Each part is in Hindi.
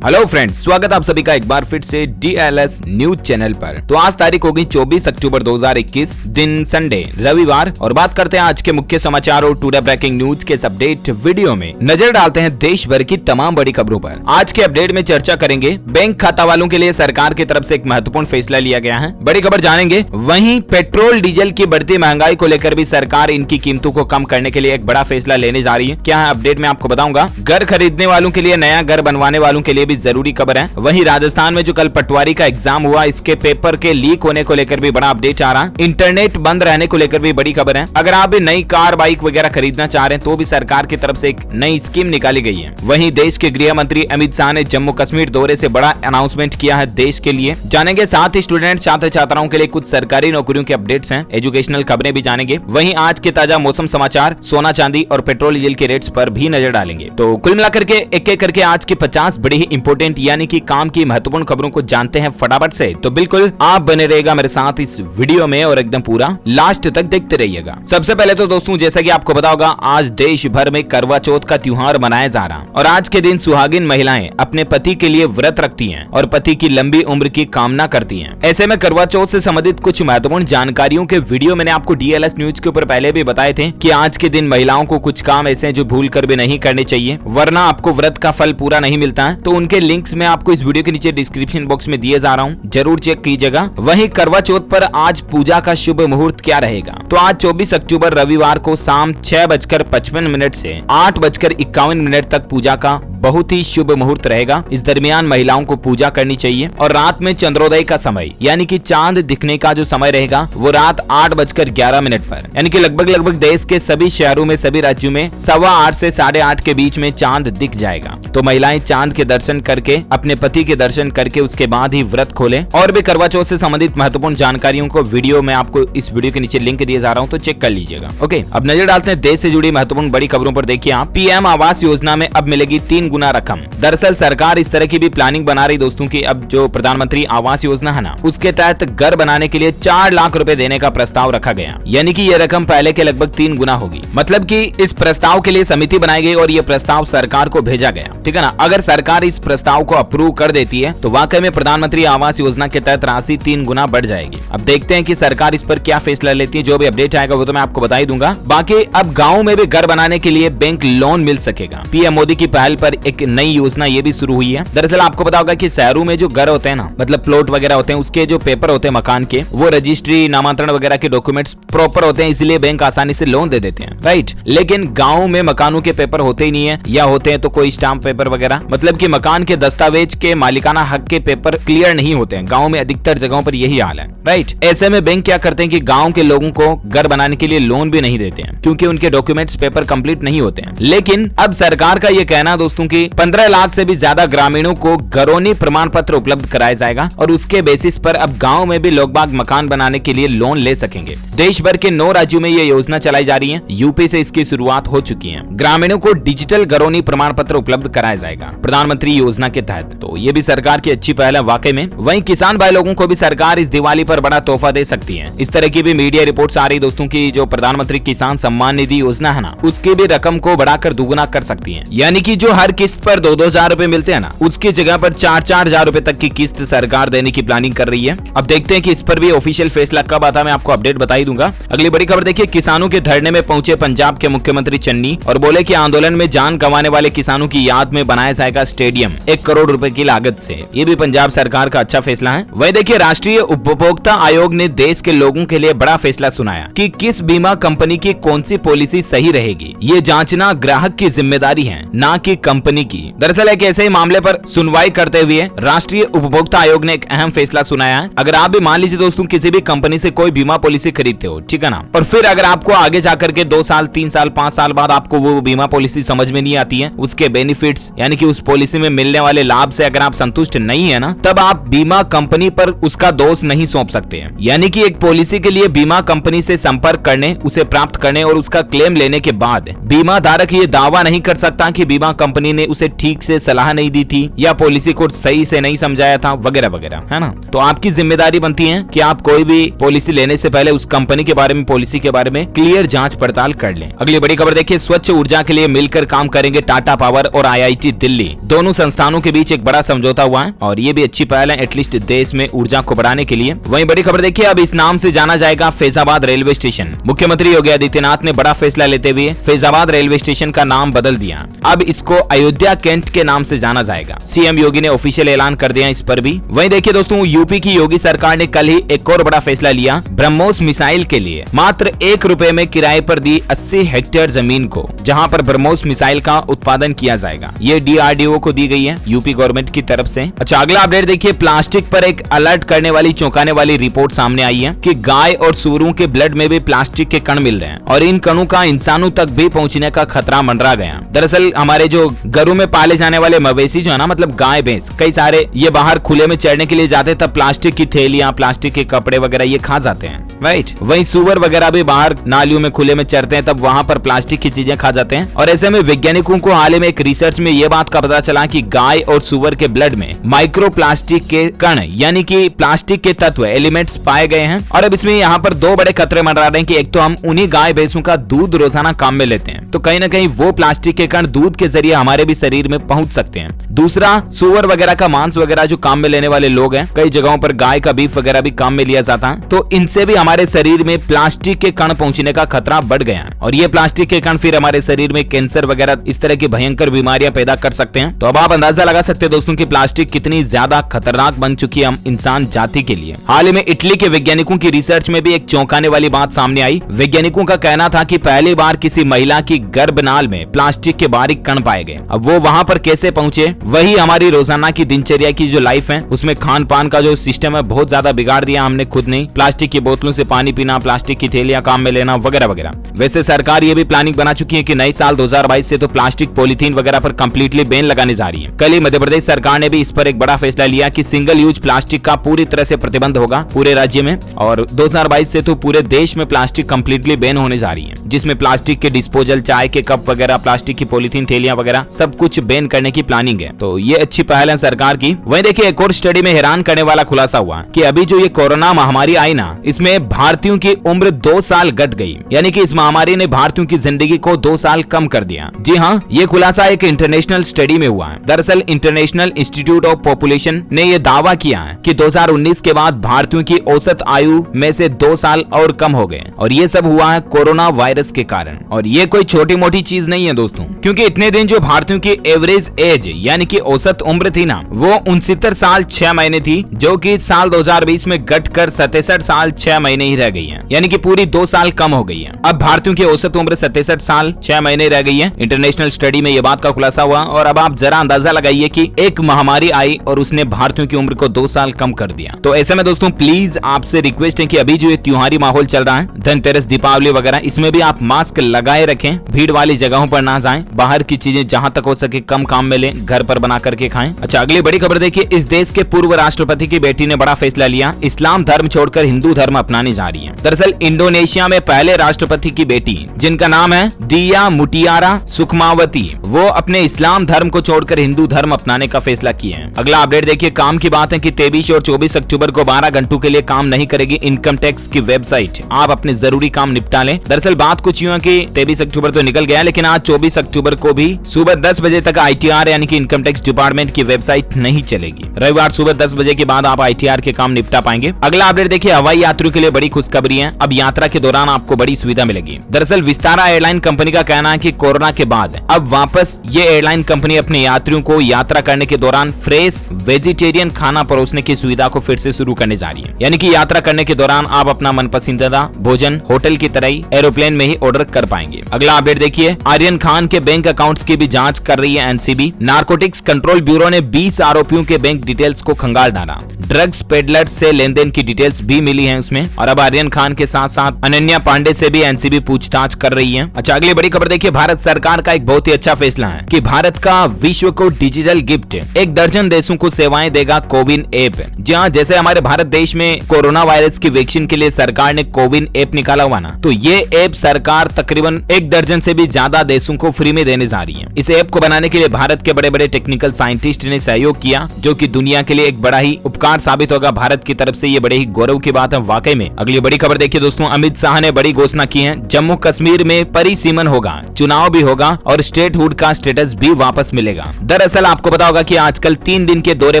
हेलो फ्रेंड्स, स्वागत आप सभी का एक बार फिर से DLS न्यूज चैनल पर। तो आज तारीख होगी 24 अक्टूबर 2021, दिन संडे रविवार, और बात करते हैं आज के मुख्य समाचार और टुडे ब्रेकिंग न्यूज के इस अपडेट वीडियो में नजर डालते हैं देश भर की तमाम बड़ी खबरों पर। आज के अपडेट में चर्चा करेंगे बैंक खाता वालों के लिए सरकार की तरफ से एक महत्वपूर्ण फैसला लिया गया है, बड़ी खबर जानेंगे। वहीं पेट्रोल डीजल की बढ़ती महंगाई को लेकर भी सरकार इनकी कीमतों को कम करने के लिए एक बड़ा फैसला लेने जा रही है। क्या है अपडेट में आपको बताऊंगा। घर खरीदने वालों के लिए, नया घर बनवाने वालों के लिए भी जरूरी खबर है। वहीं राजस्थान में जो कल पटवारी का एग्जाम हुआ, इसके पेपर के लीक होने को लेकर भी बड़ा अपडेट आ रहा है। इंटरनेट बंद रहने को लेकर भी बड़ी खबर है। अगर आप भी नई कार बाइक वगैरह खरीदना चाह रहे हैं तो भी सरकार की तरफ से एक नई स्कीम निकाली गई है। वहीं देश के गृह मंत्री अमित शाह ने जम्मू कश्मीर दौरे से बड़ा अनाउंसमेंट किया है देश के लिए, जानेंगे। साथ ही स्टूडेंट छात्र छात्राओं के लिए कुछ सरकारी नौकरियों के अपडेट्स हैं, एजुकेशनल खबरें भी जानेंगे। वहीं आज के ताजा मौसम समाचार, सोना चांदी और पेट्रोल डीजल के रेट्स पर भी नजर डालेंगे। तो कुल मिलाकर के एक एक करके आज की 50 बड़ी ही इंपोर्टेंट यानी कि काम की महत्वपूर्ण खबरों को जानते हैं फटाफट से। तो बिल्कुल आप बने रहेगा मेरे साथ इस वीडियो में और एकदम पूरा लास्ट तक देखते रहिएगा। सबसे पहले तो दोस्तों, जैसा कि आपको पता होगा, आज देश भर में करवा चौथ का त्योहार मनाया जा रहा है और आज के दिन सुहागिन महिलाएं अपने पति के लिए व्रत रखती हैं और पति की लंबी उम्र की कामना करती हैं। ऐसे में करवा चौथ से संबंधित कुछ महत्वपूर्ण जानकारियों के वीडियो मैंने आपको DLS न्यूज के ऊपर पहले भी बताए थे कि आज के दिन महिलाओं को कुछ काम ऐसे हैं जो भूल कर भी नहीं करने चाहिए, वरना आपको व्रत का फल पूरा नहीं मिलता है। तो उनके लिंक्स मैं आपको इस वीडियो के नीचे डिस्क्रिप्शन बॉक्स में दिए जा रहा हूँ, जरूर चेक कीजिएगा। वहीं करवा चौथ पर आज पूजा का शुभ मुहूर्त क्या रहेगा, तो आज 24 अक्टूबर रविवार को शाम 6:55 से 8:51 तक पूजा का बहुत ही शुभ मुहूर्त रहेगा। इस दरमियान महिलाओं को पूजा करनी चाहिए और रात में चंद्रोदय का समय यानी कि चांद दिखने का जो समय रहेगा वो रात 8:11 पर, यानी कि लगभग देश के सभी शहरों में, सभी राज्यों में 8:15 से 8:30 के बीच में चांद दिख जाएगा। तो महिलाएं चांद के दर्शन करके, अपने पति के दर्शन करके उसके बाद ही व्रत खोलें। और भी करवा चौथ से संबंधित महत्वपूर्ण जानकारियों को वीडियो में आपको इस वीडियो के नीचे लिंक दिए जा रहा हूँ, तो चेक कर लीजिएगा। ओके, अब नजर डालते हैं देश से जुड़ी महत्वपूर्ण बड़ी खबरों पर। देखिए आप, PM आवास योजना में अब मिलेगी 3 गुना रकम। दरअसल सरकार इस तरह की भी प्लानिंग बना रही दोस्तों की अब जो प्रधानमंत्री आवास योजना है ना, उसके तहत घर बनाने के लिए 4 लाख रुपए देने का प्रस्ताव रखा गया, यानी कि यह रकम पहले के लगभग 3 गुना होगी। मतलब कि इस प्रस्ताव के लिए समिति बनाई गई और यह प्रस्ताव सरकार को भेजा गया, ठीक है ना। अगर सरकार इस प्रस्ताव को अप्रूव कर देती है तो वाकई में प्रधानमंत्री आवास योजना के तहत राशि 3 गुना बढ़ जाएगी। अब देखते हैं कि सरकार इस पर क्या फैसला लेती है। जो भी अपडेट आएगा वो तो मैं आपको बता ही दूंगा। बाकी अब गाँव में भी घर बनाने के लिए बैंक लोन मिल सकेगा। PM मोदी की पहल पर एक नई योजना ये भी शुरू हुई है। दरअसल आपको पता होगा कि शहरों में जो घर होते हैं ना, मतलब प्लॉट वगैरह होते हैं, उसके जो पेपर होते हैं मकान के, वो रजिस्ट्री, नामांतरण वगैरह के डॉक्यूमेंट्स प्रॉपर होते हैं, इसलिए बैंक आसानी से लोन दे देते हैं, राइट। लेकिन गाँव में मकानों के पेपर होते ही नहीं है, या होते हैं तो कोई स्टाम्प पेपर वगैरह, मतलब कि मकान के दस्तावेज के मालिकाना हक के पेपर क्लियर नहीं होते हैं। गाँव में अधिकतर जगहों पर यही हाल है, राइट। ऐसे में बैंक क्या करते हैं कि गाँव के लोगों को घर बनाने के लिए लोन भी नहीं देते हैं, क्योंकि उनके डॉक्यूमेंट्स पेपर कंप्लीट नहीं होते हैं। लेकिन अब सरकार का ये कहना दोस्तों की 15 लाख से भी ज्यादा ग्रामीणों को घरोनी प्रमाण पत्र उपलब्ध कराया जाएगा और उसके बेसिस पर अब गांव में भी लोग बाग मकान बनाने के लिए लोन ले सकेंगे। देश भर के 9 राज्यों में ये योजना चलाई जा रही है। यूपी से इसकी शुरुआत हो चुकी है। ग्रामीणों को डिजिटल घरोनी प्रमाण पत्र उपलब्ध कराया जाएगा प्रधानमंत्री योजना के तहत। तो ये भी सरकार की अच्छी पहल है वाकई में। वहीं किसान भाई लोगों को भी सरकार इस दिवाली पर बड़ा तोहफा दे सकती है। इस तरह की भी मीडिया रिपोर्ट्स आ रही दोस्तों की जो प्रधानमंत्री किसान सम्मान निधि योजना है ना, उसकी भी रकम को बढ़ाकर दुगुना कर सकती है। यानी कि जो हर किस्त पर 2-2 हजार रुपए मिलते हैं ना, उसकी जगह पर 4-4 हजार रुपए तक की किस्त सरकार देने की प्लानिंग कर रही है। अब देखते हैं कि इस पर भी ऑफिशियल फैसला कब आता है, मैं आपको अपडेट बता ही दूंगा। अगली बड़ी खबर देखिए, किसानों के धरने में पहुंचे पंजाब के मुख्यमंत्री चन्नी और बोले कि आंदोलन में जान गंवाने वाले किसानों की याद में बनाया जाएगा स्टेडियम 1 करोड़ रुपए की लागत से। ये भी पंजाब सरकार का अच्छा फैसला है। वही देखिए, राष्ट्रीय उपभोक्ता आयोग ने देश के लोगों के लिए बड़ा फैसला सुनाया कि किस बीमा कंपनी की कौन सी पॉलिसी सही रहेगी। ये जांचना ग्राहक की जिम्मेदारी है, ना कि कंपनी की। दरअसल एक ऐसे ही मामले पर सुनवाई करते हुए राष्ट्रीय उपभोक्ता आयोग ने एक अहम फैसला सुनाया है। अगर आप भी मान लीजिए दोस्तों किसी भी कंपनी से कोई बीमा पॉलिसी खरीदते हो, ठीक है ना, और फिर अगर आपको आगे जाकर के 2 साल, 3 साल, 5 साल बाद आपको वो बीमा पॉलिसी समझ में नहीं आती है, उसके बेनिफिट्स यानी कि उस पॉलिसी में मिलने वाले लाभ से अगर आप संतुष्ट नहीं है ना, तब आप बीमा कंपनी पर उसका दोष नहीं सौंप सकते हैं। यानी कि एक पॉलिसी के लिए बीमा कंपनी से संपर्क करने, उसे प्राप्त करने और उसका क्लेम लेने के बाद बीमा धारक ये दावा नहीं कर सकता कि बीमा कंपनी ने उसे ठीक से सलाह नहीं दी थी या पॉलिसी को सही से नहीं समझाया था वगैरह वगैरह, है ना। तो आपकी जिम्मेदारी बनती है कि आप कोई भी पॉलिसी लेने से पहले उस कंपनी के बारे में, पॉलिसी के बारे में क्लियर जांच पड़ताल कर लें। अगली बड़ी खबर देखिए, स्वच्छ ऊर्जा के लिए मिलकर काम करेंगे टाटा पावर और IIT दिल्ली। दोनों संस्थानों के बीच एक बड़ा समझौता हुआ है और ये भी अच्छी पहल है एटलीस्ट देश में ऊर्जा को बढ़ाने के लिए। वहीं बड़ी खबर देखिए, अब इस नाम से जाना जाएगा फैजाबाद रेलवे स्टेशन। मुख्यमंत्री योगी आदित्यनाथ ने बड़ा फैसला लेते हुए फैजाबाद रेलवे स्टेशन का नाम बदल दिया। अब इसको अयोध्या कैंट के नाम से जाना जाएगा। सीएम योगी ने ऑफिशियल ऐलान कर दिया इस पर भी। वहीं देखिए दोस्तों, यूपी की योगी सरकार ने कल ही एक और बड़ा फैसला लिया। ब्रह्मोस मिसाइल के लिए मात्र ₹1 में किराए पर दी 80 हेक्टेयर जमीन को, जहां पर ब्रह्मोस मिसाइल का उत्पादन किया जाएगा। ये DRDO को दी गई है यूपी गवर्नमेंट की तरफ से। अच्छा, अगला अपडेट देखिए, प्लास्टिक पर एक अलर्ट करने वाली चौंकाने वाली रिपोर्ट सामने आई है कि गाय और सुअरों के ब्लड में भी प्लास्टिक के कण मिल रहे हैं और इन कणों का इंसानों तक भी पहुंचने का खतरा मंडरा गया। दरअसल हमारे जो घरों में पाले जाने वाले मवेशी जो है ना, मतलब गाय भैंस, कई सारे ये बाहर खुले में चरने के लिए जाते तब प्लास्टिक की थैलियां, प्लास्टिक के कपड़े वगैरह ये खा जाते हैं, राइट। वहीं सुअर वगैरह भी बाहर नालियों में खुले में चरते हैं, तब वहां पर प्लास्टिक की चीजें खा जाते हैं। और ऐसे में वैज्ञानिकों को हाल ही में एक रिसर्च में ये बात का पता चला कि गाय और सुअर के ब्लड में माइक्रो प्लास्टिक के कण यानी कि प्लास्टिक के तत्व एलिमेंट्स पाए गए हैं। और अब इसमें यहाँ पर दो बड़े खतरे मंडरा रहे हैं कि एक तो हम उन्हीं गाय भैंसों का दूध रोजाना काम में लेते हैं, तो कहीं ना कहीं वो प्लास्टिक के कण दूध के जरिए हमारे भी शरीर में पहुंच सकते हैं। दूसरा, सुअर वगैरह का मांस वगैरह जो काम में लेने वाले लोग हैं, कई जगहों पर गाय का बीफ वगैरह भी काम में लिया जाता है, तो इनसे भी हमारे शरीर में प्लास्टिक के कण पहुंचने का खतरा बढ़ गया है। और ये प्लास्टिक के कण फिर हमारे शरीर में कैंसर वगैरह इस तरह की भयंकर बीमारियां पैदा कर सकते हैं। तो अब आप अंदाजा लगा सकते हैं दोस्तों कि प्लास्टिक कितनी ज्यादा खतरनाक बन चुकी है हम इंसान जाति के लिए। हाल ही में इटली के वैज्ञानिकों की रिसर्च में भी एक चौंकाने वाली बात सामने आई। वैज्ञानिकों का कहना था कि पहली बार किसी महिला की गर्भनाल में प्लास्टिक के बारीक कण पाए गए। अब वो वहां पर कैसे पहुंचे, वही हमारी रोजाना की दिनचर्या की जो लाइफ है उसमें खान पान का जो सिस्टम है बहुत ज्यादा बिगाड़ दिया हमने खुद नहीं। प्लास्टिक की बोतलों से पानी पीना, प्लास्टिक की थैलियां काम में लेना वगैरह वगैरह। वैसे सरकार ये भी प्लानिंग बना चुकी है कि नई साल 2022 से तो प्लास्टिक पॉलीथीन वगैरह पर कंप्लीटली बैन लगाने जा रही है। कल ही मध्य प्रदेश सरकार ने भी इस पर एक बड़ा फैसला लिया कि सिंगल यूज प्लास्टिक का पूरी तरह से प्रतिबंध होगा पूरे राज्य में, और 2022 से तो पूरे देश में प्लास्टिक कंप्लीटली बैन होने जा रही है, जिसमें प्लास्टिक के डिस्पोजल, चाय के कप वगैरह, प्लास्टिक की पॉलीथीन थैलियां वगैरह सब कुछ बैन करने की प्लानिंग है। तो ये अच्छी पहल है सरकार की। वहीं देखिए, एक और स्टडी में हैरान करने वाला खुलासा हुआ कि अभी जो ये कोरोना महामारी आई ना, इसमें भारतीयों की उम्र 2 साल घट गई, यानी कि इस महामारी ने भारतीयों की जिंदगी को 2 साल कम कर दिया। जी हाँ, ये खुलासा एक इंटरनेशनल स्टडी में हुआ है। दरअसल इंटरनेशनल इंस्टीट्यूट ऑफ पॉपुलेशन ने यह दावा किया है कि 2019 के बाद भारतीयों की औसत आयु में से 2 साल और कम हो गए, और ये सब हुआ है कोरोना वायरस के कारण। और ये कोई छोटी मोटी चीज नहीं है दोस्तों, क्योंकि इतने दिन जो भारतीयों की एवरेज एज यानी कि औसत उम्र थी ना, वो 69 साल 6 महीने थी, जो कि साल 2020 में घटकर 67 साल 6 महीने ही रह गई है, यानी कि पूरी 2 साल कम हो गई है। अब भारतीयों की औसत उम्र 67 साल 6 महीने रह गई है। इंटरनेशनल स्टडी में यह बात का खुलासा हुआ। और अब आप जरा अंदाजा लगाइए कि एक महामारी आई और उसने भारतीयों की उम्र को 2 साल कम कर दिया। तो ऐसे में दोस्तों प्लीज आपसे रिक्वेस्ट है कि अभी जो ये त्योहारी माहौल चल रहा है, धनतेरस, दीपावली वगैरह, इसमें भी आप मास्क लगाए रखें, भीड़ वाली जगहों पर ना जाएं, बाहर की चीजें जहां तक हो सके कम काम में लें, घर पर बना करके खाएं। अच्छा, अगली बड़ी खबर देखिए, इस देश के पूर्व राष्ट्रपति की बेटी ने बड़ा फैसला लिया, इस्लाम धर्म छोड़कर हिंदू धर्म अपनाने जा रही है। दरअसल इंडोनेशिया में पहले राष्ट्रपति की बेटी, जिनका नाम है दिया मुटियारा सुखमावती, वो अपने इस्लाम धर्म को छोड़कर हिंदू धर्म अपनाने का फैसला किए हैं। अगला अपडेट देखिए, काम की बात है कि 23 और 24 अक्टूबर को 12 घंटों के लिए काम नहीं करेगी इनकम टैक्स की वेबसाइट। आप अपने जरूरी काम निपटा लें। दरअसल बात कुछ यूं है कि 23 अक्टूबर तो निकल गया, लेकिन आज 24 अक्टूबर को भी सुबह 10 बजे तक ITR यानी कि इनकम टैक्स डिपार्टमेंट की वेबसाइट नहीं चलेगी। रविवार सुबह 10 बजे के बाद आप ITR के काम निपटा पाएंगे। अगला अपडेट देखिए, हवाई यात्रियों के लिए बड़ी खुशखबरी है, अब यात्रा के दौरान आपको बड़ी सुविधा मिलेगी। दरअसल विस्तारा एयरलाइन कंपनी का कहना है कि कोरोना के बाद अब वापस ये एयरलाइन कंपनी अपने यात्रियों को यात्रा करने के दौरान फ्रेश वेजिटेरियन खाना परोसने की सुविधा को फिर से शुरू करने जा रही है, यानी कि यात्रा करने के दौरान आप अपना मनपसंदीदा भोजन होटल की तरह ही एरोप्लेन में ही ऑर्डर कर पाएंगे। अगला अपडेट देखिए, आर्यन खान के बैंक अकाउंट्स की भी जांच कर रही है NCB। नारकोटिक्स कंट्रोल ब्यूरो ने 20 आरोपियों के बैंक डिटेल्स को खंगाल डाला। ड्रग्स पेडलर्स से लेनदेन की डिटेल्स भी मिली है उसमें, और अब आर्यन खान के साथ साथ अनन्या पांडे से भी NCB पूछताछ कर रही है। अच्छा, अगली बड़ी खबर देखिए, भारत सरकार का एक बहुत ही अच्छा फैसला है कि भारत का विश्व को डिजिटल गिफ्ट 1 दर्जन देशों को सेवाएं देगा कोविन ऐप। जहां जैसे हमारे भारत देश में कोरोना वायरस की वैक्सीन के लिए सरकार ने कोविन ऐप निकाला हुआ ना, तो ये ऐप सरकार तकरीबन 1 दर्जन से भी ज्यादा देशों को फ्री में देने जा रही है। इस ऐप को बनाने के लिए भारत के बड़े बड़े टेक्निकल साइंटिस्ट ने सहयोग किया, जो कि दुनिया के लिए एक बड़ा ही उपकार साबित होगा भारत की तरफ से। ये बड़े ही गौरव की बात है वाकई में। अगली बड़ी खबर देखिए दोस्तों, अमित शाह ने बड़ी घोषणा की है। जम्मू कश्मीर में परिसीमन होगा, चुनाव भी होगा और स्टेटहुड का स्टेटस भी वापस मिलेगा। दरअसल आपको पता होगा कि आजकल 3 दिन के दौरे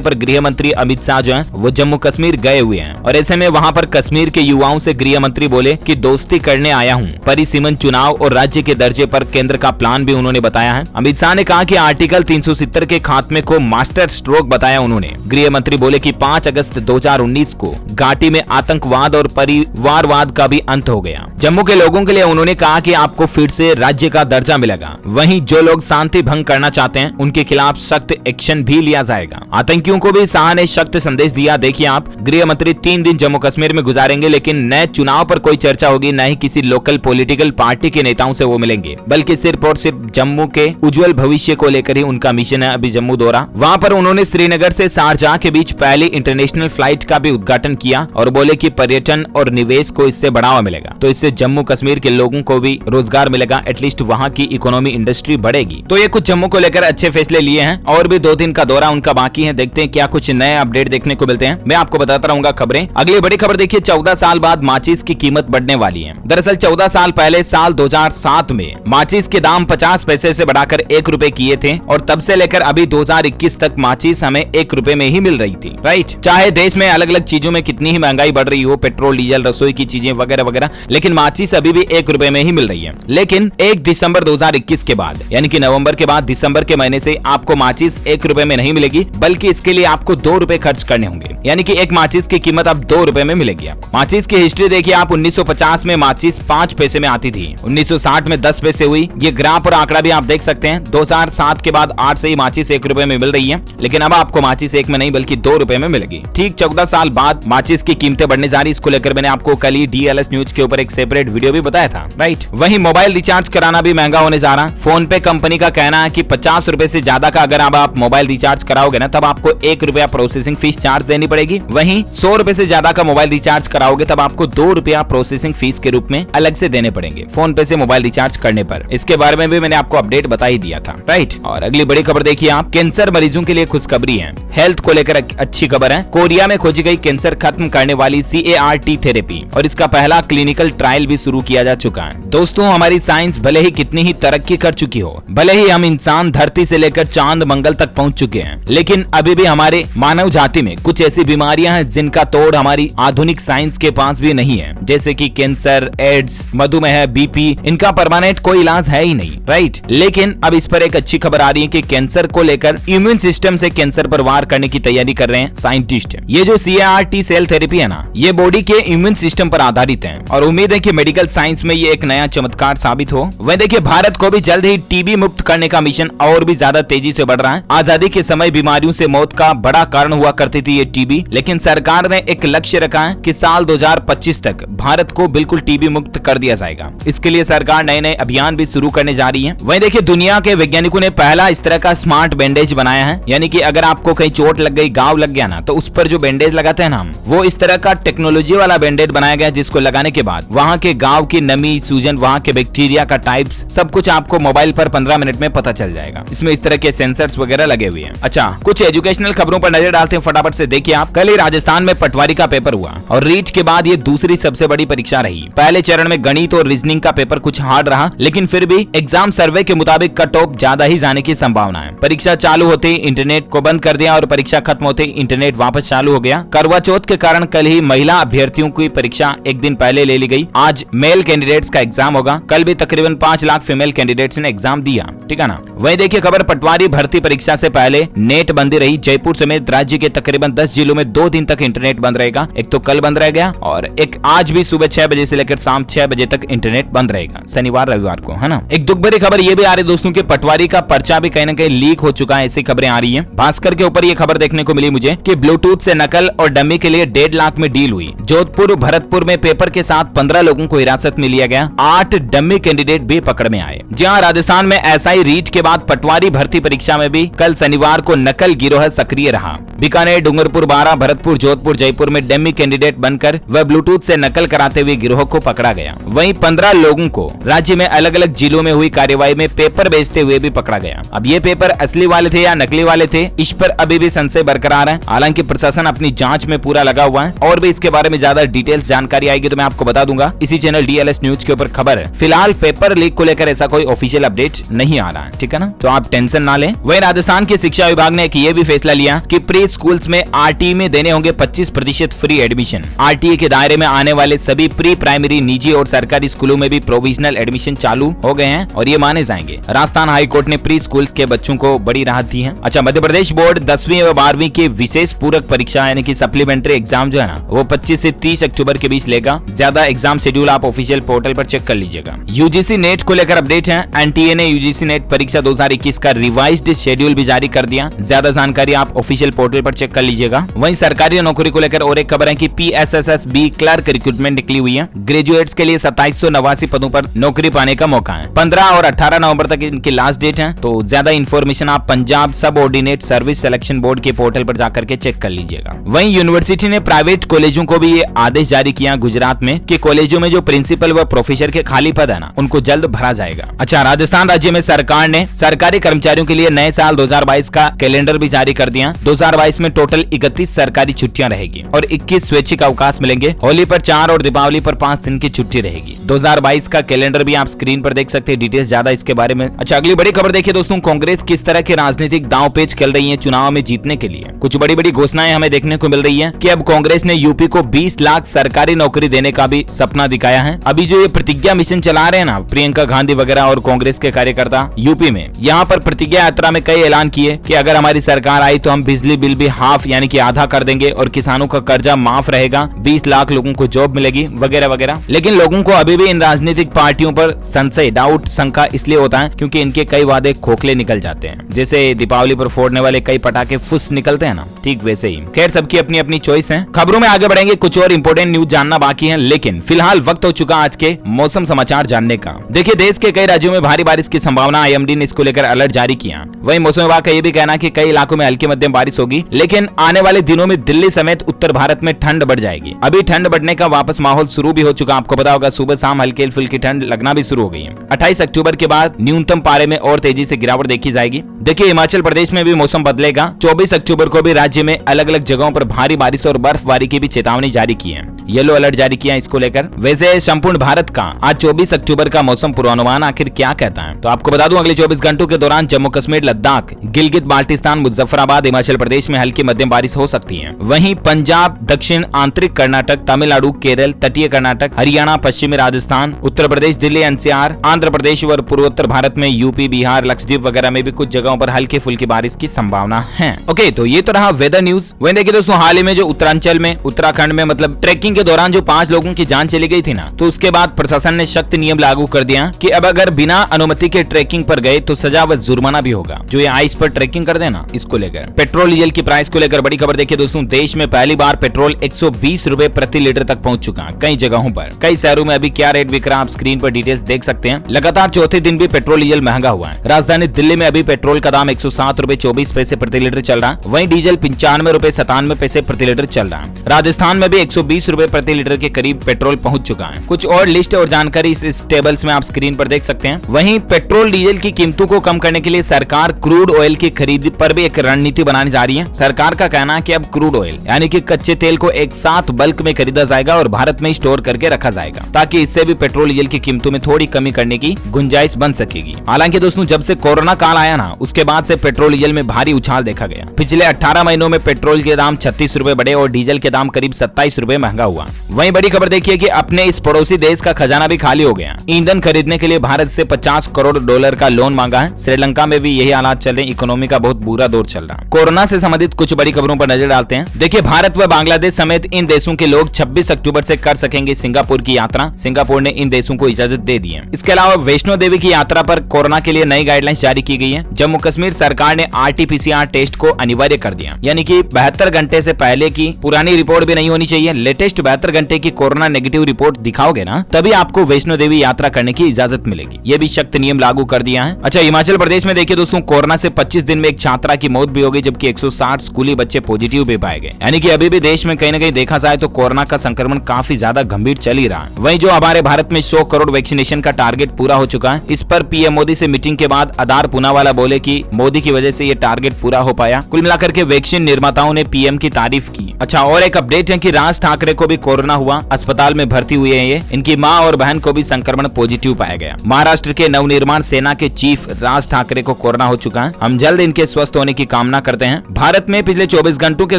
पर गृह मंत्री अमित शाह जो है वो जम्मू कश्मीर गए हुए हैं और ऐसे में वहां पर कश्मीर के युवाओं से गृह मंत्री बोले कि दोस्ती करने आया हूं। परिसीमन, चुनाव और राज्य के दर्जे पर केंद्र का प्लान भी उन्होंने बताया है। अमित शाह ने कहा कि आर्टिकल 370 के खात्मे को मास्टर स्ट्रोक बताया उन्होंने। गृह मंत्री बोले कि 5 अगस्त 2019 को घाटी में आतंकवाद और परिवारवाद का भी अंत हो गया। जम्मू के लोगों के लिए उन्होंने कहा कि आपको फिर से राज्य का दर्जा मिलेगा। वहीं जो लोग शांति भंग करना चाहते हैं उनके खिलाफ सख्त एक्शन भी लिया जाएगा। आतंकियों को भी शाह ने सख्त संदेश दिया। देखिए आप, गृह मंत्री 3 दिन जम्मू कश्मीर में गुजारेंगे, लेकिन नए चुनाव पर कोई चर्चा होगी, न ही किसी लोकल पॉलिटिकल पार्टी के नेताओं से वो मिलेंगे, बल्कि सिर्फ और सिर्फ जम्मू के उज्जवल भविष्य को लेकर ही उनका मिशन है। अभी जम्मू दौरा, वहां पर उन्होंने श्रीनगर से शारजाह के बीच पहली इंटरनेशनल फ्लाइट का भी उद्घाटन किया और बोले कि पर्यटन और निवेश को इससे बढ़ावा मिलेगा, तो इससे जम्मू कश्मीर के लोगों को भी रोजगार मिलेगा, एटलीस्ट वहां की इकोनॉमी इंडस्ट्री बढ़ेगी। तो ये कुछ जम्मू को लेकर अच्छे फैसले लिए हैं और भी 2 दिन का दौरा उनका बाकी है। देखते हैं क्या कुछ नए अपडेट देखने को मिलते हैं, मैं आपको बताता रहूंगा खबरें। अगली बड़ी खबर देखिए, 14 साल बाद माचिस की कीमत बढ़ने वाली है। दरअसल 14 साल पहले साल 2007 में माचिस के दाम 50 पैसे से बढ़ाकर 1 रुपए किए थे और तब से लेकर अभी 2021 तक माचिस हमें 1 रुपए में ही मिल रही थी, राइट। चाहे देश में अलग अलग चीजों में कितनी ही महंगाई बढ़ रही हो, पेट्रोल, डीजल, रसोई की चीजें वगैरह वगैरह, लेकिन माचिस अभी भी 1 रुपए में ही मिल रही है। लेकिन 1 दिसंबर 2021 के बाद, यानी कि नवंबर के बाद दिसंबर के महीने से आपको माचिस 1 रुपए में नहीं मिलेगी, बल्कि इसके लिए आपको 2 रुपए खर्च करने होंगे, यानी कि एक माचिस की कीमत अब 2 रुपए में मिलेगी। माचिस की हिस्ट्री देखिए आप, 1950 में माचिस 5 पैसे में आती थी, 1960 में 10 पैसे हुई। ये ग्राफ और आंकड़ा भी आप देख सकते हैं। 2007 के बाद 8 से ही माचिस 1 रुपए में मिल रही है, लेकिन अब आपको माचिस 1 में नहीं बल्कि 2 रुपए में मिलेगी। ठीक 14 साल बाद माचिस की कीमतें बढ़ने जा रही। इसको लेकर मैंने आपको कल ही डीएलएस न्यूज के ऊपर एक सेपरेट वीडियो भी बताया था, राइट। वहीं मोबाइल रिचार्ज कराना भी महंगा होने जा रहा। फोन पे कंपनी का कहना है कि 50 रुपए से ज्यादा का अगर आप मोबाइल रिचार्ज कराओगे ना, तब आपको 1 रुपया प्रोसेसिंग फीस चार्ज देनी पड़ेगी। वहीं 100 रुपए से ज्यादा का मोबाइल रिचार्ज कराओगे तब आपको 2 रुपया प्रोसेसिंग फीस के रूप में अलग से देने पड़ेंगे फोन पे से मोबाइल रिचार्ज करने पर। इसके बारे में भी मैंने आपको अपडेट बता ही दिया था, राइट। और अगली बड़ी खबर देखिए आप, कैंसर मरीजों के लिए खुशखबरी है। हेल्थ को लेकर अच्छी खबर है। कोरिया में खोजी गई कैंसर खत्म करने वाली CAR-T थेरेपी और इसका पहला क्लिनिकल ट्रायल भी शुरू किया जा चुका है। दोस्तों, हमारी साइंस भले ही कितनी ही तरक्की कर चुकी हो, भले ही हम इंसान धरती से लेकर चांद मंगल तक पहुंच चुके हैं, लेकिन अभी भी हमारे मानव जाति में कुछ ऐसी बीमारियां हैं जिनका तोड़ हमारी आधुनिक साइंस के पास भी नहीं है, जैसे कि कैंसर, एड्स, मधुमेह, BP। इनका परमानेंट कोई इलाज है ही नहीं, राइट। लेकिन अब इस पर एक अच्छी खबर आ रही है कि कैंसर को लेकर इम्यून सिस्टम से कैंसर पर वार करने की तैयारी कर रहे हैं साइंटिस्ट। ये जो CAR-T सेल थेरेपी है ना, ये बॉडी के इम्यून सिस्टम पर आधारित है और उम्मीद है कि मेडिकल साइंस में ये एक नया चमत्कार साबित हो। वह देखिए, भारत को भी जल्द ही टीबी मुक्त करने का मिशन और भी ज्यादा तेजी से बढ़ रहा है। आजादी के समय बीमारियों से मौत का बड़ा कारण हुआ करती थी ये टीबी, लेकिन सरकार ने एक लक्ष्य रखा है कि साल 2025 तक भारत को बिल्कुल टीबी मुक्त कर दिया जाएगा। इसके लिए सरकार नए नए अभियान भी शुरू करने जा रही है। वहीं देखिए, दुनिया के वैज्ञानिकों ने पहला इस तरह का स्मार्ट बैंडेज बनाया है, यानी कि अगर आपको कहीं चोट लग गई, घाव लग गया ना, तो उस पर जो बैंडेज लगाते हैं ना हम, वो इस तरह का टेक्नोलॉजी वाला बैंडेज बनाया गया, जिसको लगाने के बाद वहाँ के घाव की नमी, सूजन, वहाँ के बैक्टीरिया का टाइप्स, सब कुछ आपको मोबाइल पर 15 मिनट में पता चल जाएगा। इसमें इस तरह के सेंसर्स वगैरह लगे हुए हैं। अच्छा, कुछ एजुकेशनल खबरों पर नजर डालते हैं फटाफट से। देखिए आप, कल ही राजस्थान में पटवारी का पेपर हुआ और रीट के बाद ये दूसरी सबसे बड़ी परीक्षा रही। पहले चरण में गणित और रीजनिंग का पेपर कुछ हार्ड रहा, लेकिन फिर भी एग्जाम सर्वे के मुताबिक कट ऑफ ज्यादा ही जाने की संभावना है। परीक्षा चालू होते ही इंटरनेट को बंद कर दिया और परीक्षा खत्म होते ही इंटरनेट वापस चालू हो गया। करवा चौथ के कारण कल ही महिला अभ्यर्थियों की परीक्षा एक दिन पहले ले ली गई। आज मेल कैंडिडेट्स का एग्जाम होगा। कल भी तकरीबन 5 लाख फीमेल कैंडिडेट्स ने एग्जाम दिया, ठीक है ना। वहीं देखिए खबर, पटवारी भर्ती परीक्षा से पहले नेट बंदी रही। जयपुर समेत राज्य के तकरीबन 10 जिलों में 2 दिन तक इंटरनेट बंद रहेगा। एक तो कल बंद रह गया और एक आज भी सुबह 6 बजे से लेकर शाम 6 बजे तक इंटरनेट बंद रहेगा, शनिवार रविवार को, है ना। एक दुख भरी खबर ये भी आ रही दोस्तों कि पटवारी का पर्चा भी कहीं ना कहीं लीक हो चुका है, ऐसी खबरें आ रही है। भास्कर के ऊपर ये खबर देखने को मिली मुझे कि ब्लूटूथ से नकल और डमी के लिए 1.5 लाख में डील हुई। जोधपुर भरतपुर में पेपर के साथ 15 लोगों को हिरासत में लिया गया। 8 डमी कैंडिडेट भी पकड़ में आए। जहां राजस्थान में SI रीट के बाद पटवारी भर्ती परीक्षा में भी कल शनिवार को नकल गिरोह सक्रिय रहा। बीकानेर, डूंगरपुर, बारां, भरतपुर, जोधपुर, जयपुर में डमी कैंडिडेट बनकर व ब्लूटूथ से नकल कराते हुए गिरोह को पकड़ा गया। वहीं 15 लोगों को राज्य में अलग अलग जिलों में हुई कार्यवाही में पेपर बेचते हुए भी पकड़ा गया। अब ये पेपर असली वाले थे या नकली वाले थे, इस पर अभी भी संशय बरकरार है। हालांकि हालांकि प्रशासन अपनी जांच में पूरा लगा हुआ है और भी इसके बारे में ज्यादा डिटेल्स जानकारी आएगी तो मैं आपको बता दूंगा। इसी चैनल DLS न्यूज के ऊपर खबर है। फिलहाल पेपर लीक को लेकर ऐसा कोई ऑफिशियल अपडेट नहीं आ रहा है, ठीक है ना, तो आप टेंशन ना लें। वहीं राजस्थान के शिक्षा विभाग ने ये भी फैसला लिया कि प्री स्कूल्स में RTE में देने होंगे 25% फ्री एडमिशन। RTE के दायरे में आने वाले सभी प्री प्राइमरी निजी और सरकारी स्कूलों में भी प्रोविजनल एडमिशन चालू हो गए हैं और ये माने जाएंगे। राजस्थान हाई कोर्ट ने प्री स्कूल्स के बच्चों को बड़ी राहत दी है। अच्छा, मध्य प्रदेश बोर्ड 10वीं व 12वीं की विशेष पूरक परीक्षा यानी कि सप्लीमेंट्री एग्जाम जो है ना, वो 25 से 30 अक्टूबर के बीच लेगा। ज्यादा एग्जाम शेड्यूल आप ऑफिशियल पोर्टल पर चेक कर लीजिएगा। UGC नेट को लेकर अपडेट है। NTA ने UGC नेट परीक्षा 2021 का रिवाइज्ड शेड्यूल भी जारी कर दिया। ज्यादा जानकारी आप ऑफिशियल पोर्टल पर चेक कर लीजिएगा। वहीं सरकारी नौकरी को लेकर और एक खबर है कि PSSSB क्लर्क रिक्रूटमेंट निकली हुई है। ग्रेजुएट्स के लिए 2789 पदों पर नौकरी पाने का मौका है। 15 और 18 नवंबर तक इनकी लास्ट डेट है। तो ज्यादा इन्फॉर्मेशन आप पंजाब सब ऑर्डिनेट सर्विस सिलेक्शन बोर्ड के पोर्टल पर जाकर के चेक कर लीजिएगा। वहीं यूनिवर्सिटी ने प्राइवेट कॉलेजों को भी ये आदेश जारी किया गुजरात में कि कॉलेजों में जो प्रिंसिपल व प्रोफेसर के खाली पद है ना, उनको जल्द भरा जाएगा। अच्छा, राजस्थान राज्य में सरकार ने सरकारी कर्मचारियों के लिए नए साल 2022 का कैलेंडर भी जारी कर दिया। 2022 में टोटल 31 सरकारी छुट्टियां रहेगी और 21 स्वैच्छिक अवकाश मिलेंगे। होली पर 4 और दीपावली पर 5 दिन की छुट्टी रहेगी। 2022 का कैलेंडर भी आप स्क्रीन पर देख सकते हैं, डिटेल्स ज्यादा इसके बारे में। अच्छा, अगली बड़ी खबर देखिए दोस्तों, कांग्रेस किस तरह के राजनीतिक दांव-पेच खेल रही है चुनाव में जीतने के लिए। कुछ बड़ी बड़ी घोषणाएं हमें देखने को मिल रही है कि अब कांग्रेस ने यूपी को 20 लाख सरकारी नौकरी देने का भी सपना दिखाया है। अभी जो ये प्रतिज्ञा मिशन चला रहे हैं ना, प्रियंका गांधी वगैरह और कांग्रेस के कार्यकर्ता यूपी में, यहाँ पर प्रतिज्ञा यात्रा में कई ऐलान किए कि अगर हमारी सरकार आई तो हम बिजली बिल भी हाफ यानी कि आधा कर देंगे और किसानों का कर्जा माफ रहेगा, 20 लाख लोगों को जॉब मिलेगी वगैरह वगैरह। लेकिन लोगों को अभी भी इन राजनीतिक पार्टियों पर संशय, डाउट, शंका इसलिए होता है क्योंकि इनके कई वादे खोखले निकल जाते हैं। जैसे दीपावली पर फोड़ने वाले कई पटाखे फुस निकलते हैं ना, ठीक वैसे ही। खैर, सबकी अपनी अपनी चॉइस है। खबरों में आगे बढ़ेंगे, कुछ और इंपोर्टेंट न्यूज जानना बाकी है, लेकिन फिलहाल वक्त हो चुका आज के मौसम समाचार जानने का। देखिए, देश के कई राज्यों में भारी बारिश की संभावना, IMD ने इसको लेकर अलर्ट जारी किया। वहीं मौसम विभाग का यह भी कहना है कि कई इलाकों में हल्की मध्यम बारिश होगी, लेकिन आने वाले दिनों में दिल्ली समेत उत्तर भारत में ठंड बढ़ जाएगी। अभी ठंड बढ़ने का वापस माहौल शुरू भी हो चुका, आपको पता होगा, सुबह शाम हल्की फुल्की ठंड लगना भी शुरू हो गई है। 28 अक्टूबर के बाद न्यूनतम पारे में और तेजी से गिरावट देखी जाएगी। देखिए, हिमाचल प्रदेश में भी मौसम बदलेगा। 24 अक्टूबर को भी राज्य में अलग अलग जगहों पर भारी बारिश और बर्फबारी की भी चेतावनी जारी की है। येलो अलर्ट जारी किया इसको लेकर। वैसे संपूर्ण भारत का आज 24 अक्टूबर का मौसम पूर्वानुमान आखिर क्या कहता है, तो आपको बता दूं, अगले 24 घंटों के दौरान जम्मू कश्मीर, लद्दाख, गिलगित बाल्टिस्तान, मुजफ्फराबाद, हिमाचल प्रदेश में हल्की मध्यम बारिश हो सकती है। वहीं पंजाब, दक्षिण आंतरिक कर्नाटक, तमिलनाडु, केरल, तटीय कर्नाटक, हरियाणा, पश्चिमी राजस्थान, उत्तर प्रदेश, दिल्ली NCR, आंध्र प्रदेश और पूर्वोत्तर भारत में यूपी, बिहार, लक्षद्वीप वगैरह में भी कुछ जगहों पर हल्की फुल्की बारिश की संभावना है। ओके, तो ये तो रहा वेदर न्यूज। वहीं देखिए दोस्तों, हाल ही में जो उत्तरांचल में, उत्तराखंड में मतलब ट्रैकिंग के दौरान जो 5 लोगों की जान चली गई थी ना, तो उसके बाद प्रशासन ने सख्त नियम लागू कर दिया कि अब अगर बिना अनुमति के ट्रैकिंग पर गए तो सजा व जुर्माना भी होगा। जो ये आइस पर ट्रैकिंग कर देना, इसको लेकर। पेट्रोल डीजल की प्राइस को लेकर बड़ी खबर देखिए दोस्तों, देश में पहली बार पेट्रोल 120 रुपए प्रति लीटर तक पहुंच चुका है कई जगहों पर। कई शहरों में अभी क्या रेट बिक रहा, आप स्क्रीन पर डिटेल्स देख सकते हैं। लगातार चौथे दिन भी पेट्रोल डीजल महंगा हुआ है। राजधानी दिल्ली में अभी पेट्रोल का दाम 107 रुपए 24 पैसे प्रति लीटर चल रहा है। वहीं डीजल 95 रुपए 97 पैसे प्रति लीटर चल रहा है। राजस्थान में भी 120 रुपए प्रति लीटर के करीब पेट्रोल पहुंच चुका है। कुछ और लिस्ट और जानकारी इस टेबल्स में आप स्क्रीन पर देख सकते हैं। वहीं पेट्रोल डीजल की कीमतों को कम करने के लिए सरकार क्रूड ऑयल की खरीद पर भी एक रणनीति बनाने जा रही है। सरकार का कहना है कि अब क्रूड ऑयल यानी कि कच्चे तेल को एक साथ बल्क में खरीदा जाएगा और भारत में स्टोर करके रखा जाएगा, ताकि इससे भी पेट्रोल डीजल की कीमतों में थोड़ी कमी करने की गुंजाइश बन सकेगी। हालांकि दोस्तों, जब से कोरोना काल आया ना, उसके बाद से पेट्रोल डीजल में भारी उछाल देखा गया। पिछले 18 महीनों में पेट्रोल के दाम 36 रुपए बढ़े और डीजल के दाम करीब 27 रुपए महंगा हुआ। वहीं बड़ी खबर देखिए कि अपने इस पड़ोसी देश का खजाना भी खाली हो गया। ईंधन खरीदने के लिए भारत से 50 करोड़ डॉलर का लोन मांगा है। श्रीलंका में भी यही हालात चल रहे हैं, इकोनॉमी का बहुत बुरा दौर चल रहा है। कोरोना से संबंधित कुछ बड़ी खबरों पर नजर डालते हैं। देखिए, भारत व बांग्लादेश समेत इन देशों के लोग 26 अक्टूबर से कर सकेंगे सिंगापुर की यात्रा। सिंगापुर ने इन देशों को इजाजत दे दी है। इसके अलावा वैष्णो देवी की यात्रा पर कोरोना के लिए नई गाइडलाइंस जारी की गई है। जम्मू कश्मीर सरकार ने RT-PCR टेस्ट को अनिवार्य कर दिया, यानी कि 72 घंटे से पहले की पुरानी रिपोर्ट भी नहीं होनी चाहिए। लेटेस्ट 72 घंटे की कोरोना नेगेटिव रिपोर्ट दिखाओगे ना, तभी आपको वैष्णो देवी यात्रा करने की इजाजत मिलेगी। ये भी सख्त नियम लागू कर दिया है। अच्छा, हिमाचल प्रदेश में देखिए दोस्तों, कोरोना से 25 दिन में एक छात्रा की मौत भी हो गई, जबकि 160 स्कूली बच्चे पॉजिटिव भी पाए गए। यानी कि अभी भी देश में कहीं न कहीं देखा जाए तो कोरोना का संक्रमण काफी ज्यादा गंभीर चल ही रहा है। वहीं जो हमारे भारत में 100 करोड़ वैक्सीनेशन का टारगेट पूरा हो चुका है। इस पर PM मोदी से मीटिंग के बाद आधार पूनावाला बोले कि मोदी की वजह से ये टारगेट पूरा हो पाया। कुल मिलाकर के वैक्सीन निर्माताओं ने पीएम की तारीफ की। अच्छा, और एक अपडेट है कि राज ठाकरे को भी कोरोना हुआ, अस्पताल में भर्ती हुए हैं ये। इनकी मां और बहन को भी संक्रमण पॉजिटिव पाया गया। महाराष्ट्र के नवनिर्माण सेना के चीफ राज ठाकरे को कोरोना हो चुका है। हम जल्द इनके स्वस्थ होने की कामना करते हैं। भारत में पिछले 24 घंटों के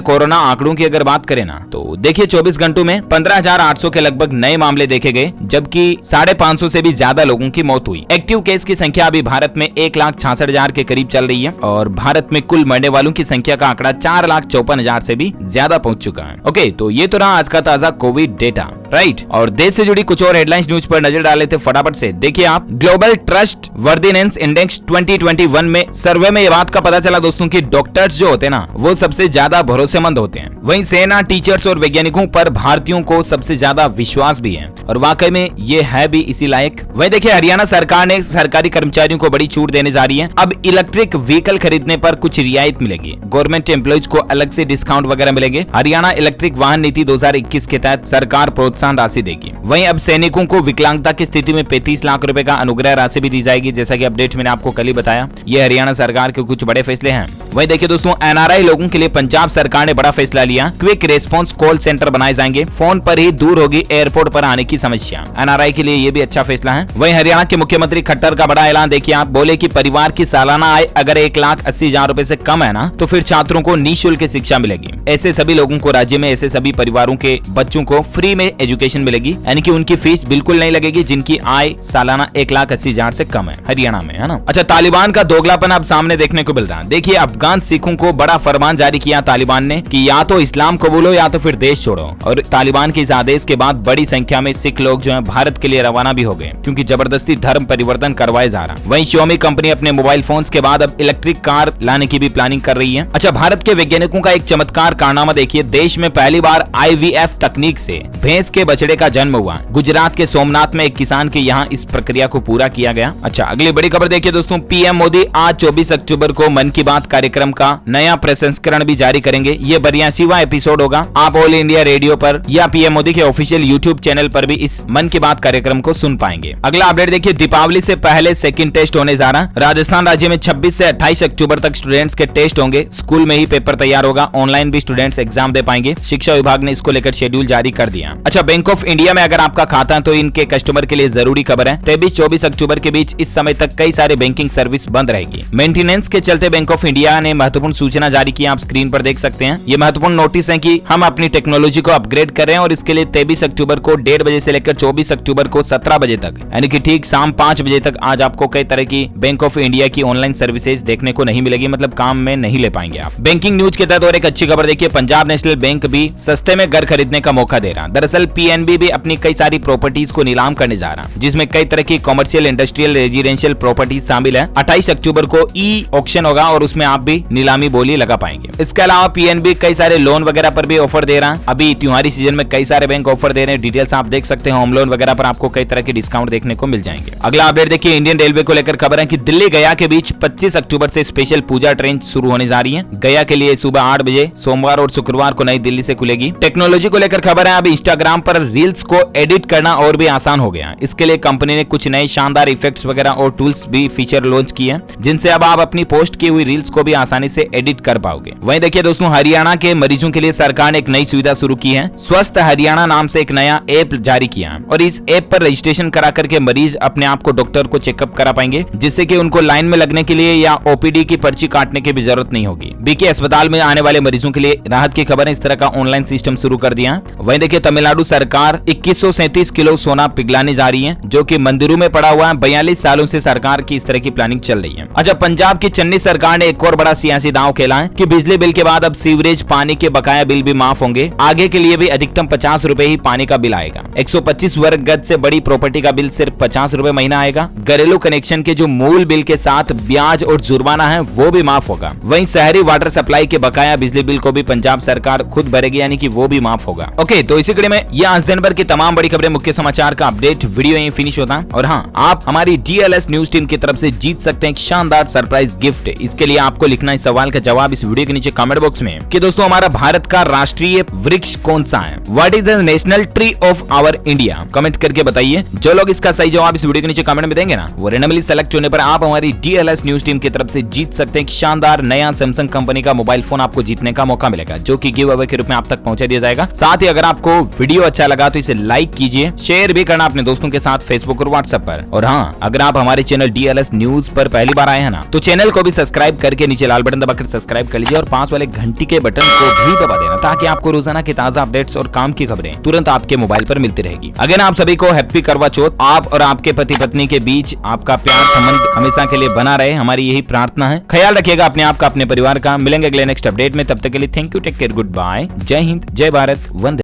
कोरोना आंकड़ों की अगर बात करें ना, तो देखिए 24 घंटों में 15,800 के लगभग नए मामले देखे गए, जबकि 550 से भी ज्यादा लोगों की मौत हुई। एक्टिव केस की संख्या अभी भारत में 1,66,000 के करीब चल रही है और भारत में कुल मरने वालों की संख्या का आंकड़ा 4,54,000 से भी ज्यादा पहुंच चुका है। ओके, तो ये तो रहा आज का ताजा कोविड डेटा, राइट। और देश से जुड़ी कुछ और हेडलाइंस न्यूज पर नजर डाले थे फटाफट से। देखिए आप, ग्लोबल ट्रस्ट वर्दीनेस इंडेक्स 2021 में सर्वे में ये बात का पता चला दोस्तों कि डॉक्टर्स जो होते हैं ना, वो सबसे ज्यादा भरोसेमंद होते हैं। वहीं सेना, टीचर्स और वैज्ञानिकों पर भारतीयों को सबसे ज्यादा विश्वास भी है और वाकई में ये है भी इसी लायक। वहीं देखिए, हरियाणा सरकार ने सरकारी कर्मचारियों को बड़ी छूट देने जा रही है। अब इलेक्ट्रिक व्हीकल खरीदने पर कुछ रियायत मिलेगी। गवर्नमेंट एम्प्लॉइज को अलग से डिस्काउंट वगैरह मिलेंगे। हरियाणा इलेक्ट्रिक वाहन नीति 2021 के तहत सरकार प्रोत्साहन राशि देगी। वहीं अब सैनिकों को विकलांगता की स्थिति में 35 लाख रुपए का अनुग्रह राशि भी दी जाएगी, जैसा कि अपडेट मैंने आपको कल ही बताया। ये हरियाणा सरकार के कुछ बड़े फैसले हैं। वहीं देखिए दोस्तों, एनआरआई लोगों के लिए पंजाब सरकार ने बड़ा फैसला लिया। क्विक रेस्पॉन्स कॉल सेंटर बनाए जाएंगे। फोन पर ही दूर होगी एयरपोर्ट पर आने की समस्या। एनआरआई के लिए ये भी अच्छा फैसला है। वहीं हरियाणा के मुख्यमंत्री खट्टर का बड़ा ऐलान देखिए आप, बोले कि परिवार की सालाना आय अगर 1,80,000 रुपए से कम है ना, तो फिर छात्रों को निःशुल्क शिक्षा मिलेगी। ऐसे सभी लोगों को, राज्य में ऐसे सभी परिवारों के बच्चों को फ्री में एजुकेशन मिलेगी, यानी कि उनकी फीस बिल्कुल नहीं लगेगी जिनकी आय सालाना 1,80,000 से कम है हरियाणा में, है ना। अच्छा, तालिबान का दोगलापन अब सामने देखने को मिल रहा है। देखिए, अफगान सिखों को बड़ा फरमान जारी किया तालिबान ने कि या तो इस्लाम कबूलो या तो फिर देश छोड़ो। और तालिबान के इस आदेश के बाद बड़ी संख्या में सिख लोग जो है भारत के लिए रवाना भी हो गए, क्योंकि जबरदस्ती धर्म परिवर्तन करवाए जा रहा है। वहीं Xiaomi कंपनी अपने मोबाइल फोन्स के बाद अब इलेक्ट्रिक कार लाने की भी प्लानिंग कर रही है। अच्छा, भारत के वैज्ञानिकों का एक चमत्कार कारनामा देखिए। देश में पहली बार IVF तकनीक से भैंस के बछड़े का जन्म हुआ। गुजरात के सोमनाथ में एक किसान के यहाँ इस प्रक्रिया को पूरा किया गया। अच्छा, अगली बड़ी खबर देखिए दोस्तों, पीएम मोदी आज 24 अक्टूबर को मन की बात कार्यक्रम का नया प्रसंस्करण भी जारी करेंगे। ये 82वां एपिसोड होगा। आप ऑल इंडिया रेडियो पर या पीएम मोदी के ऑफिशियल यूट्यूब चैनल पर भी इस मन की बात कार्यक्रम को सुन पाएंगे। अगला अपडेट देखिए, दीपावली से पहले सेकंड टेस्ट होने जा रहा है। राजस्थान राज्य में 26 से 28 अक्टूबर तक स्टूडेंट्स के टेस्ट होंगे। स्कूल में ही पेपर तैयार होगा, ऑनलाइन भी स्टूडेंट्स एग्जाम दे पाएंगे। शिक्षा विभाग ने इसको लेकर शेड्यूल जारी कर दिया। अच्छा, बैंक ऑफ इंडिया में अगर आपका खाता है तो इनके कस्टमर के लिए जरूरी खबर है। 23-24 अक्टूबर के बीच इस समय तक कई सारे बैंकिंग सर्विस बंद रहेगी। मेंटेनेंस के चलते बैंक ऑफ इंडिया ने महत्वपूर्ण सूचना जारी की, आप स्क्रीन पर देख सकते हैं। ये महत्वपूर्ण नोटिस है कि हम अपनी टेक्नोलॉजी को अपग्रेड कर रहे हैं और इसके लिए 23 अक्टूबर को 1:30 बजे से लेकर 24 अक्टूबर को 17 बजे तक, यानी कि ठीक शाम 5 बजे तक आज आपको कई तरह की बैंक ऑफ इंडिया की ऑनलाइन सर्विसेज देखने को नहीं मिलेगी, मतलब काम में नहीं ले पाएंगे आप। बैंकिंग न्यूज के तहत और एक अच्छी खबर देखिए, पंजाब नेशनल बैंक भी सस्ते में घर खरीदने का मौका दे रहा। दरअसल पीएनबी भी अपनी कई सारी प्रॉपर्टीज को नीलाम करने जा रहा, जिसमें कई तरह की कॉमर्शियल, इंडस्ट्रियल, रेजिडेंशियल प्रॉपर्टीज शामिल है। 28 अक्टूबर को ई ऑक्शन होगा और उसमें आप भी नीलामी बोली लगा पाएंगे। इसके अलावा पीएनबी कई सारे लोन वगैरह पर भी ऑफर दे रहा है। अभी त्योहारी सीजन में कई सारे बैंक ऑफर दे रहे हैं। डिटेल्स आप देख सकते हैं। होम लोन वगैरह पर आपको कई तरह के डिस्काउंट देखने को मिल जाएंगे। अगला अपडेट देखिए, इंडियन रेलवे को लेकर खबर है कि दिल्ली गया के बीच 25 अक्टूबर से स्पेशल पूजा ट्रेन शुरू होने जा रही है। गया के लिए सुबह 8 बजे सोमवार और शुक्रवार को नई दिल्ली से खुलेगी। टेक्नोलॉजी को लेकर खबर है, अब इंस्टाग्राम पर रील्स को एडिट करना और भी आसान हो गया। इसके लिए कंपनी ने कुछ नए शानदार इफेक्ट्स वगैरह और टूल्स भी फीचर लॉन्च किए हैं, जिनसे अब आप अपनी पोस्ट की हुई रील्स को भी आसानी से एडिट कर पाओगे। वहीं देखिए दोस्तों, हरियाणा के मरीजों के लिए सरकार ने एक नई सुविधा शुरू की है। स्वस्थ हरियाणा नाम से एक नया ऐप जारी किया है और इस ऐप पर रजिस्ट्रेशन करा करके मरीज अपने आप को डॉक्टर को चेकअप करा पाएंगे, जिससे कि उनको लाइन में लगने के लिए या ओपीडी की पर्ची काटने की भी जरूरत नहीं होगी। बीके अस्पताल में आने वाले मरीजों के लिए राहत की खबर है, इस तरह का ऑनलाइन सिस्टम शुरू कर दिया। वहीं देखिए, तमिलनाडु सरकार 2137 किलो सोना पिघलाने जा रही है, जो कि मंदिरों में पड़ा हुआ है। 42 सालों से सरकार की इस तरह की प्लानिंग चल रही है। अच्छा, पंजाब की चन्नी सरकार ने एक और बड़ा सियासी दांव खेला है कि बिजली बिल के बाद अब सीवरेज पानी के बकाया बिल भी माफ होंगे। आगे के लिए भी अधिकतम 50 रुपए ही पानी का बिल आएगा। 125 वर्ग गज से बड़ी प्रॉपर्टी का बिल सिर्फ 50 रुपए महीना आएगा। घरेलू कनेक्शन के जो मूल बिल के साथ ब्याज और जुर्माना है वो भी माफ होगा। वहीं शहरी वाटर सप्लाई के बकाया बिजली बिल को भी पंजाब सरकार खुद भरेगी, यानी कि वो भी माफ होगा। ओके, तो इसी कड़ी में ये आज दिन भर की तमाम बड़ी खबरें, मुख्य समाचार का अपडेट वीडियो यहीं फिनिश होता है। और हाँ, आप हमारी DLS न्यूज टीम की तरफ से जीत सकते हैं एक शानदार सरप्राइज गिफ्ट। इसके लिए आपको लिखना है इस सवाल का जवाब इस वीडियो के नीचे कमेंट बॉक्स में कि दोस्तों हमारा भारत का राष्ट्रीय वृक्ष कौन सा है। What is the national tree of our India. Comment करके बताइए। जो लोग इसका सही जवाब इस वीडियो के नीचे कमेंट में देंगे ना, वो रेंडमली सेलेक्ट होने पर आप हमारी DLS न्यूज टीम की तरफ से जीत सकते हैं एक शानदार नया सैमसंग कंपनी का मोबाइल फोन आपको जीतने का मौका मिलेगा, जो कि गिव अवे के रूप में आप तक पहुंचा दिया जाएगा। साथ ही अगर आपको वीडियो अच्छा लगा तो इसे लाइक कीजिए, शेयर भी करना अपने दोस्तों के साथ फेसबुक और व्हाट्सएप पर। और हाँ, अगर आप हमारे चैनल DLS न्यूज पर पहली बार आए हैं ना, तो चैनल को भी सब्सक्राइब करके नीचे लाल बटन दबाकर सब्सक्राइब कर लीजिए और पास वाले घंटी के बटन को भी दबा देना, ताकि आपको रोजाना की ताजा अपडेट्स और काम की खबरें तुरंत आपके मोबाइल पर मिलती रहेगी। अगेन आप सभी को हैप्पी करवा चौथ। आप और आपके पति पत्नी के बीच आपका प्यार संबंध हमेशा के लिए बना रहे, हमारी यही प्रार्थना है। ख्याल रखिएगा अपने आप का, अपने परिवार का। मिलेंगे अगले नेक्स्ट अपडेट में, तब तक के लिए thank you, take care, goodbye, जय हिंद, जय भारत, वंदे।